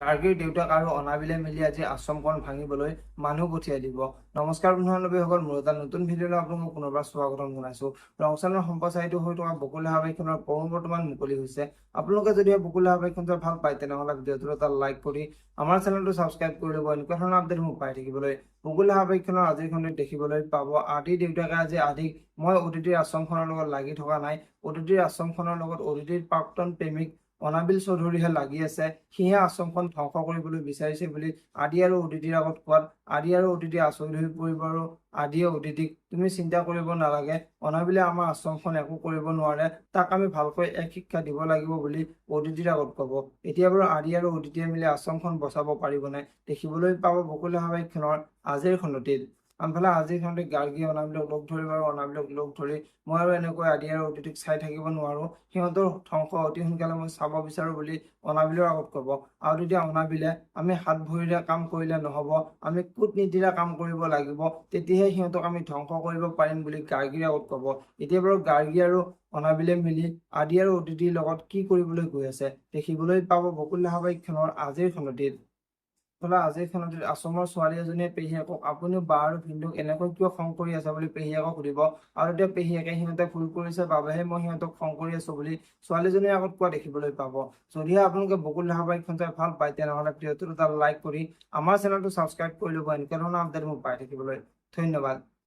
গাৰ্গীৰ দেউতাক আৰু অনাবিলে মিলি আজি আশ্ৰমখন ভাঙিবলৈ মানুহ পঠিয়াই দিব। নমস্কাৰ বন্ধু-বান্ধৱীসকল, মোৰ এটা নতুন ভিডিঅ'লৈ আপোনালোকক পুনৰবাৰ স্বাগতম জনাইছো। ৰংচানৰ সম্প্ৰচাৰিত হৈ থকা বকুল ধাৰাবাহিকখনৰ বৰ্তমান মুকলি হৈছে। আপোনালোকে যদি বকুল ধাৰাবাহিকখন ভাল পায় তেনেহ'লে ভিডিঅ'টো এটা লাইক কৰি আমাৰ চেনেলটো ছাবস্ক্ৰাইব কৰি ল'ব এনেকুৱা ধৰণৰ আপডেটসমূহ পাই থাকিবলৈ। বকুল ধাৰাবাহিকখনৰ আজিৰ খণ্ডত দেখিবলৈ পাব আদিৰ দেউতাকে আজি আদিক মই অদিতিৰ আশ্ৰমখনৰ লগত লাগি থকা নাই, অদিতিৰ আশ্ৰমখনৰ লগত অদিতিৰ প্ৰাক্তন প্ৰেমিক অনাবিল চৌধুৰীহে লাগি আছে, সিহে আশ্ৰমখন ধ্বংস কৰিবলৈ বিচাৰিছে বুলি আদি আৰু অদিতিৰ আগত কোৱাত আদি আৰু অদিতি আচৰিত হৈ পৰিব আৰু আদিয়ে অদিতিক তুমি চিন্তা কৰিব নালাগে, অনাবিলে আমাৰ আশ্ৰমখন একো কৰিব নোৱাৰে, তাক আমি ভালকৈ এক শিক্ষা দিব লাগিব বুলি অদিতিৰ আগত ক'ব। এতিয়া বাৰু আদি আৰু অদিতিয়ে মিলি আশ্ৰমখন বচাব পাৰিবনে দেখিবলৈ পাব বকুল ধাৰাবাহিকখনৰ আজিৰ খণ্ডটিত। আনফালে আজিৰ খণ্ডত গাৰ্গী অনাবিলক লগ ধৰিব আৰু অনাবিলক লগ ধৰি মই আৰু এনেকৈ আদি আৰু অদিতিক চাই থাকিব নোৱাৰো, সিহঁতৰ ধ্বংস অতি সোনকালে মই চাব বিচাৰো বুলি অনাবিলৰ আগত ক'ব। আৰু তেতিয়া অনাবিলে আমি হাত ভৰিৰে কাম কৰিলে নহ'ব, আমি কূটনীতিৰে কাম কৰিব লাগিব, তেতিয়াহে সিহঁতক আমি ধ্বংস কৰিব পাৰিম বুলি গাৰ্গীৰ আগত ক'ব। এতিয়া বাৰু গাৰ্গী আৰু অনাবিলে মিলি আদি আৰু অদিতিৰ লগত কি কৰিবলৈ গৈ আছে দেখিবলৈ পাব বকুল ধাৰাবাহিকখনৰ আজিৰ খণ্ডটিত। আজিৰ খণ্ডটিত আশ্ৰমৰ ছোৱালী এজনীয়ে পেহীয়েকক আপুনিও বা আৰু ভিনদেউক এনেকৈ কিয় খং কৰি আছে বুলি পেহীয়েকক সুধিব, আৰু এতিয়া পেহীয়েকে সিহঁতে ভুল কৰিছে বাবেহে মই সিহঁতক খং কৰি আছো বুলি ছোৱালীজনীৰ আগত কোৱা দেখিবলৈ পাব। যদিহে আপোনালোকে বকুল ধাৰাবাহিকখন চাই ভাল পায় তেনেহ'লে ভিডিঅ'টো এটা লাইক কৰি আমাৰ চেনেলটো ছাবস্ক্ৰাইব কৰি ল'ব এনেকুৱা ধৰণৰ আপডেটসমূহ পাই থাকিবলৈ। ধন্যবাদ।